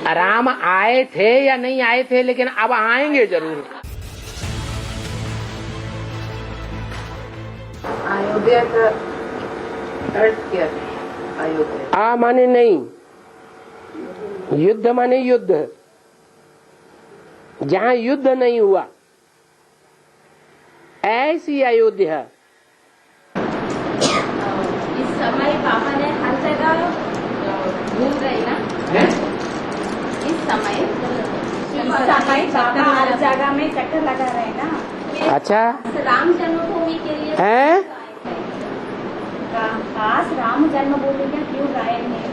राम आए थे या नहीं आए थे, लेकिन अब आएंगे जरूर। अयोध्या का अर्थ क्या है? अयोध्या आ माने नहीं, युद्ध माने युद्ध। जहाँ युद्ध नहीं हुआ ऐसी अयोध्या। इस समय पापा ने हर जगह घूम रहे ना है? इस समय पापा हर जगह में चक्कर लगा रहे ना। अच्छा राम जन्मभूमि के लिए है? खास राम जन्मभूमि में क्यों गायन है?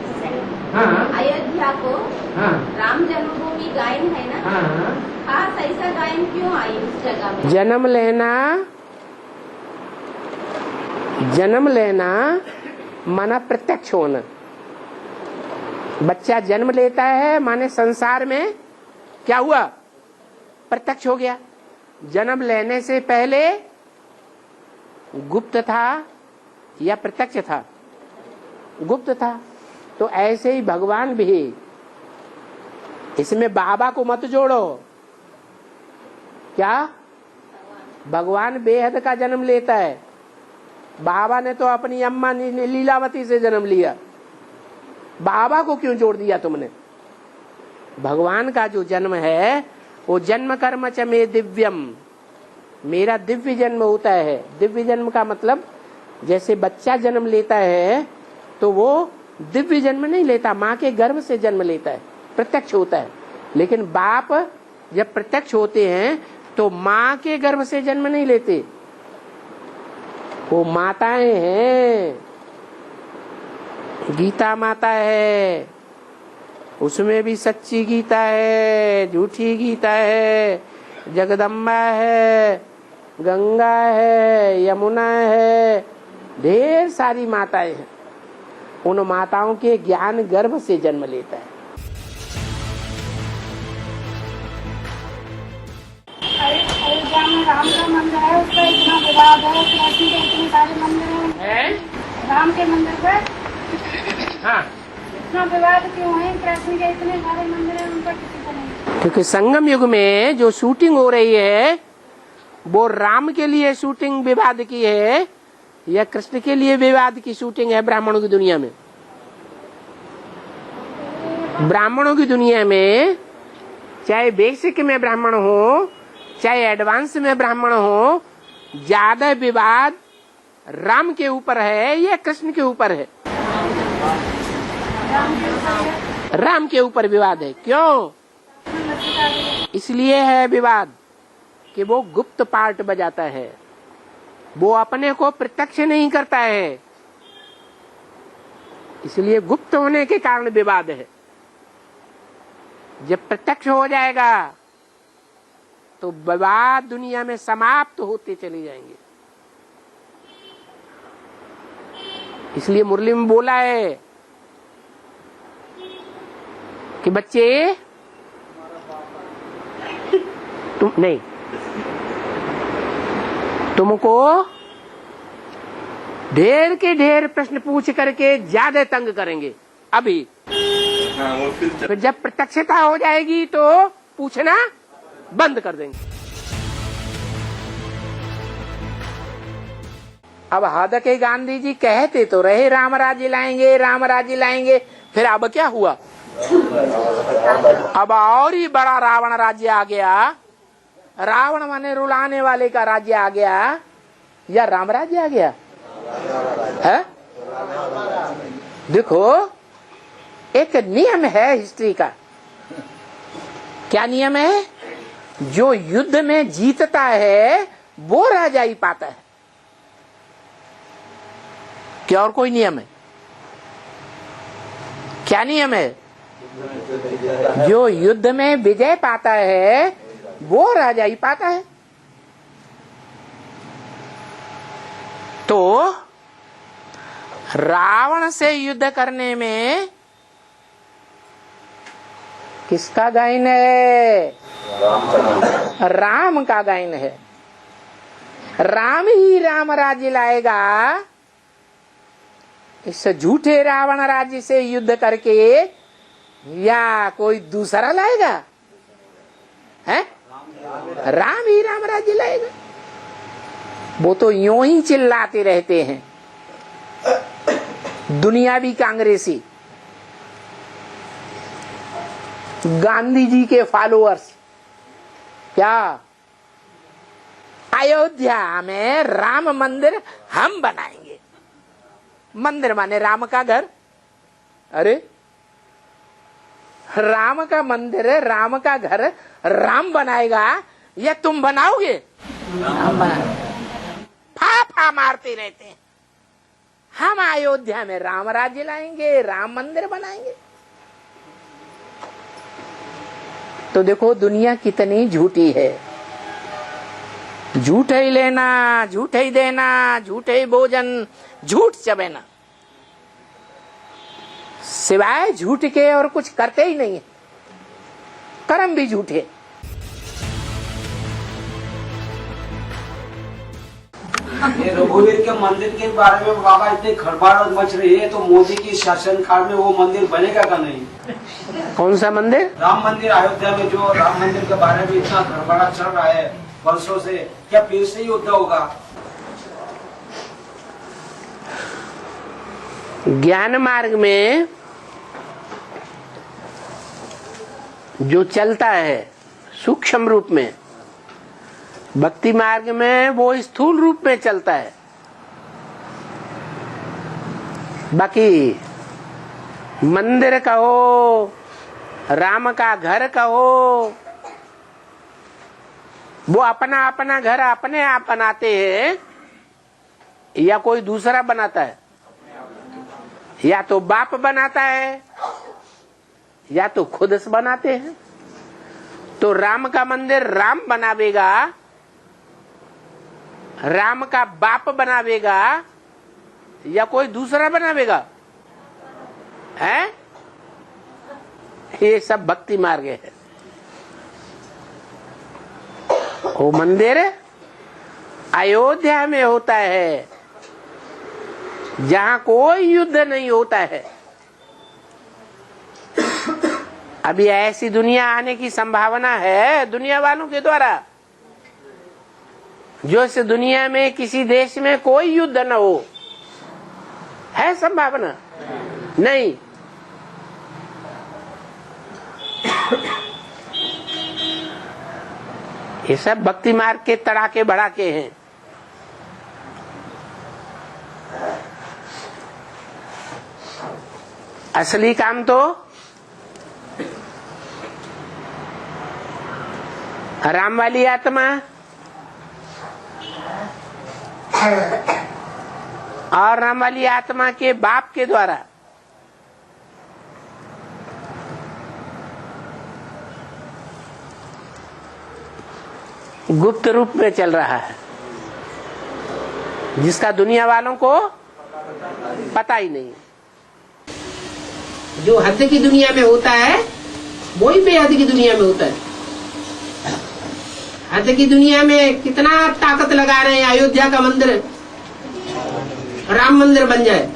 हाँ अयोध्या को हाँ राम जन्मभूमि गायन है ना, हाँ। खास ऐसा गायन क्यों आई उस जगह में? जन्म लेना माना प्रत्यक्ष होना। बच्चा जन्म लेता है माने संसार में क्या हुआ? प्रत्यक्ष हो गया। जन्म लेने से पहले गुप्त था या प्रत्यक्ष था? गुप्त था। तो ऐसे ही भगवान भी, इसमें बाबा को मत जोड़ो। क्या? भगवान बेहद का जन्म लेता है। बाबा ने तो अपनी अम्मा लीलावती से जन्म लिया, बाबा को क्यों जोड़ दिया तुमने? भगवान का जो जन्म है वो जन्म कर्म च मे दिव्यम, मेरा दिव्य जन्म होता है। दिव्य जन्म का मतलब जैसे बच्चा जन्म लेता है तो वो दिव्य जन्म नहीं लेता, माँ के गर्भ से जन्म लेता है, प्रत्यक्ष होता है। लेकिन बाप जब प्रत्यक्ष होते हैं तो माँ के गर्भ से जन्म नहीं लेते, वो माताएं हैं। गीता माता है, उसमें भी सच्ची गीता है, झूठी गीता है, जगदम्बा है, गंगा है, यमुना है, ढेर सारी माताएं हैं। उन माताओं के ज्ञान गर्भ से जन्म लेता है। अयोध्या में राम का मंदिर है, उसका इतना विवाद है, कृष्ण के इतने सारे मंदिर हैं। राम के मंदिर पर हाँ, इतना विवाद क्यों है? कृष्ण के इतने सारे मंदिर हैं, उन पर किसी को नहीं। क्योंकि संगम युग में जो शूटिंग हो रही है वो राम के लिए शूटिंग विवाद की है या कृष्ण के लिए विवाद की शूटिंग है? ब्राह्मणों की दुनिया में, ब्राह्मणों की दुनिया में चाहे बेसिक में ब्राह्मण हो चाहे एडवांस में ब्राह्मण हो, ज्यादा विवाद राम के ऊपर है या कृष्ण के ऊपर है? राम के ऊपर विवाद है। क्यों? इसलिए है विवाद कि वो गुप्त पार्ट बजाता है, वो अपने को प्रत्यक्ष नहीं करता है, इसलिए गुप्त होने के कारण विवाद है। जब प्रत्यक्ष हो जाएगा तो विवाद दुनिया में समाप्त होते चले जाएंगे। इसलिए मुरली में बोला है कि बच्चे तुम नहीं, तुमको ढेर के ढेर प्रश्न पूछ करके ज्यादा तंग करेंगे अभी। फिर जब प्रत्यक्षता हो जाएगी तो पूछना बंद कर देंगे। अब हद के गांधी जी कहते तो रहे राम राज्य लाएंगे, राम राज्य लाएंगे, फिर अब क्या हुआ? अब और ही बड़ा रावण राज्य आ गया। रावण माने रुलाने वाले का राज्य आ गया या राम राज्य आ गया है? देखो एक नियम है हिस्ट्री का। क्या नियम है? जो युद्ध में जीतता है वो राजा ही पाता है। क्या और कोई नियम है? क्या नियम है? जो युद्ध में विजय पाता है वो राजा ही पाता है। तो रावण से युद्ध करने में किसका गायन है? राम का गायन है। राम ही राम राज्य लाएगा। इस झूठे रावण राज्य से युद्ध करके या कोई दूसरा लाएगा? है? राम ही राम राज्य लाएगा। वो तो यूं ही चिल्लाते रहते हैं दुनियावी कांग्रेसी, गांधी जी के फॉलोअर्स। क्या अयोध्या में राम मंदिर हम बनाएंगे? मंदिर माने राम का घर। अरे राम का मंदिर, राम का घर राम बनाएगा या तुम बनाओगे? राम बनाएगा। फा मारते रहते हैं। हम अयोध्या में राम राज्य लाएंगे, राम मंदिर बनाएंगे। तो देखो दुनिया कितनी झूठी है। झूठ ही लेना, झूठ ही देना, झूठ ही भोजन, झूठ चबेना, सिवाय झूठ के और कुछ करते ही नहीं है। कर्म भी झूठे। ये रघुवीर के मंदिर के बारे में बाबा इतनी खड़बड़ मच रही है, तो मोदी की शासनकाल में वो मंदिर बनेगा का नहीं? कौन सा मंदिर? राम मंदिर अयोध्या में, जो राम मंदिर के बारे में इतना खड़बड़ा चल रहा है वर्षों से, क्या फिर से युद्ध होगा? ज्ञान मार्ग में जो चलता है सूक्ष्म रूप में, भक्ति मार्ग में वो स्थूल रूप में चलता है। बाकी मंदिर कहो, राम का घर कहो, वो अपना अपना घर अपने आप बनाते हैं या कोई दूसरा बनाता है? या तो बाप बनाता है या तो खुद से बनाते हैं। तो राम का मंदिर राम बनावेगा, राम का बाप बनावेगा या कोई दूसरा बनावेगा? है? ये सब भक्ति मार्ग है। वो मंदिर अयोध्या में होता है जहां कोई युद्ध नहीं होता है। अभी ऐसी दुनिया आने की संभावना है दुनिया वालों के द्वारा, जो इस दुनिया में किसी देश में कोई युद्ध न हो। है संभावना? नहीं। ये सब भक्ति मार्ग के तड़ाके भड़ाके हैं। असली काम तो राम वाली आत्मा और राम वाली आत्मा के बाप के द्वारा गुप्त रूप में चल रहा है, जिसका दुनिया वालों को पता ही नहीं। जो हद की दुनिया में होता है वही बेहद की दुनिया में होता है। हद की दुनिया में कितना ताकत लगा रहे हैं अयोध्या का मंदिर राम मंदिर बन जाए।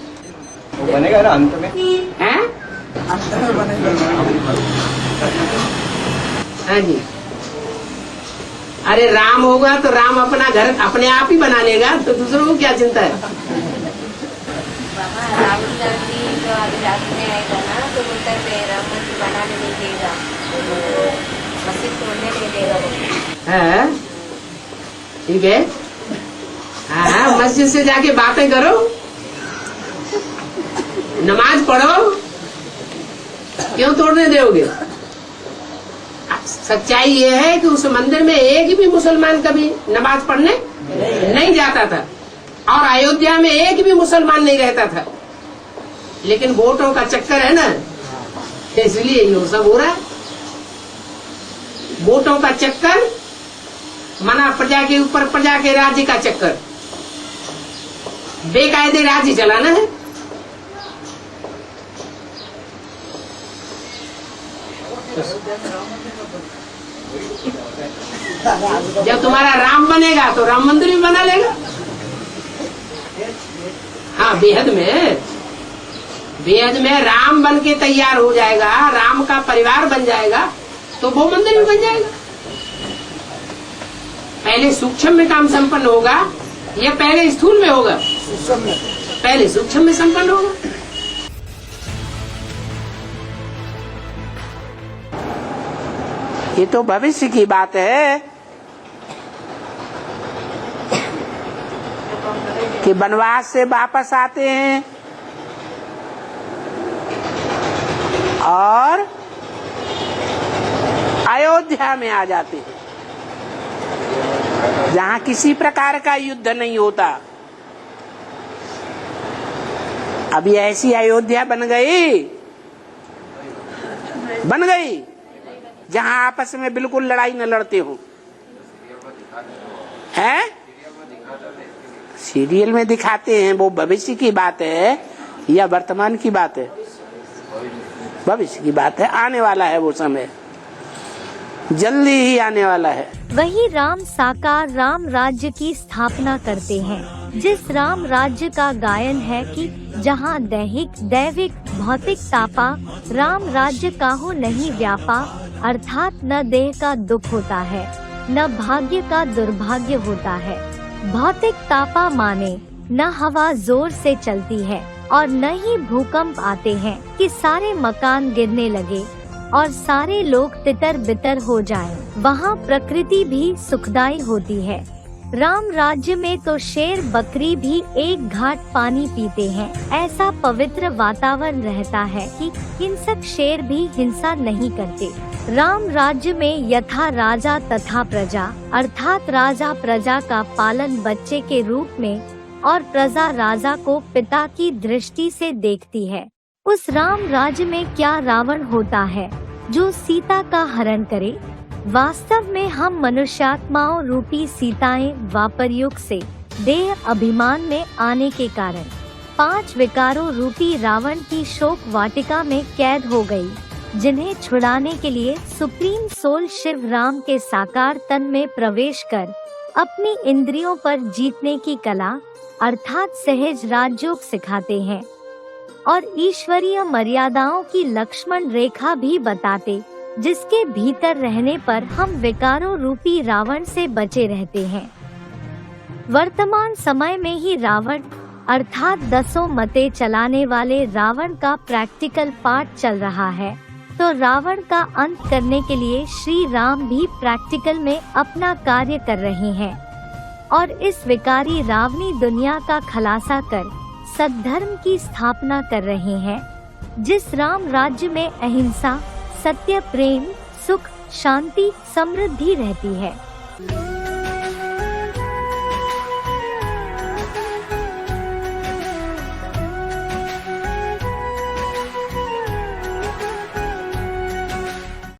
बनेगा ना अंत में? हैं? हाँ जी। अरे राम होगा तो राम अपना घर अपने आप ही बना लेगा, तो दूसरों को क्या चिंता है? बाबा राहुल गांधी जो अभी रास्ते में आएगा ना, तो बोलता है राम मंदिर बनाने नहीं देगा, मस्जिद तोड़ने नहीं देगा वो। हाँ ठीक है। हाँ मस्जिद से जाके बातें करो, नमाज पढ़ो, क्यों तोड़ने दोगे? सच्चाई ये है कि उस मंदिर में एक भी मुसलमान कभी नमाज पढ़ने नहीं जाता था और अयोध्या में एक भी मुसलमान नहीं रहता था, लेकिन वोटों का चक्कर है ना, इसलिए ये सब हो रहा है। वोटों का चक्कर मना प्रजा के ऊपर प्रजा के राज्य का चक्कर। बेकायदे राज्य चलाना है। जब तुम्हारा राम बनेगा तो राम मंदिर भी बना लेगा। हाँ, बेहद में राम बन के तैयार हो जाएगा, राम का परिवार बन जाएगा तो वो मंदिर भी बन जाएगा। पहले सूक्ष्म में काम संपन्न होगा या पहले स्थूल में होगा? पहले सूक्ष्म में संपन्न होगा। ये तो भविष्य की बात है कि वनवास से वापस आते हैं और अयोध्या में आ जाते हैं, जहाँ किसी प्रकार का युद्ध नहीं होता। अभी ऐसी अयोध्या बन गई जहाँ आपस में बिल्कुल लड़ाई न लड़ते हो। हैं? सीरियल में दिखाते हैं, वो भविष्य की बात है या वर्तमान की बात है? भविष्य की बात है। आने वाला है वो समय, जल्दी ही आने वाला है। वही राम साकार राम राज्य की स्थापना करते हैं, जिस राम राज्य का गायन है कि जहाँ दैविक भौतिक तापा, राम राज्य काहू नहीं व्यापा। अर्थात न देह का दुख होता है, न भाग्य का दुर्भाग्य होता है। भौतिक तापा माने न हवा जोर से चलती है और न ही भूकंप आते हैं कि सारे मकान गिरने लगे और सारे लोग तितर बितर हो जाएं। वहाँ प्रकृति भी सुखदायी होती है। राम राज्य में तो शेर बकरी भी एक घाट पानी पीते हैं। ऐसा पवित्र वातावरण रहता है कि हिंसक शेर भी हिंसा नहीं करते। राम राज्य में यथा राजा तथा प्रजा, अर्थात राजा प्रजा का पालन बच्चे के रूप में और प्रजा राजा को पिता की दृष्टि से देखती है। उस राम राज्य में क्या रावण होता है जो सीता का हरण करे? वास्तव में हम मनुष्यात्माओं रूपी सीताएं द्वापर युग से देह अभिमान में आने के कारण 5 विकारों रूपी रावण की शोक वाटिका में कैद हो गई, जिन्हें छुड़ाने के लिए सुप्रीम सोल शिव राम के साकार तन में प्रवेश कर अपनी इंद्रियों पर जीतने की कला अर्थात सहज राजयोग सिखाते हैं और ईश्वरीय मर्यादाओं की लक्ष्मण रेखा भी बताते, जिसके भीतर रहने पर हम विकारों रूपी रावण से बचे रहते हैं। वर्तमान समय में ही रावण अर्थात 10 मते चलाने वाले रावण का प्रैक्टिकल पार्ट चल रहा है, तो रावण का अंत करने के लिए श्री राम भी प्रैक्टिकल में अपना कार्य कर रहे हैं और इस विकारी रावणी दुनिया का खलासा कर सद्धर्म की स्थापना कर रहे हैं, जिस राम राज्य में अहिंसा, सत्य, प्रेम, सुख, शांति, समृद्धि रहती है।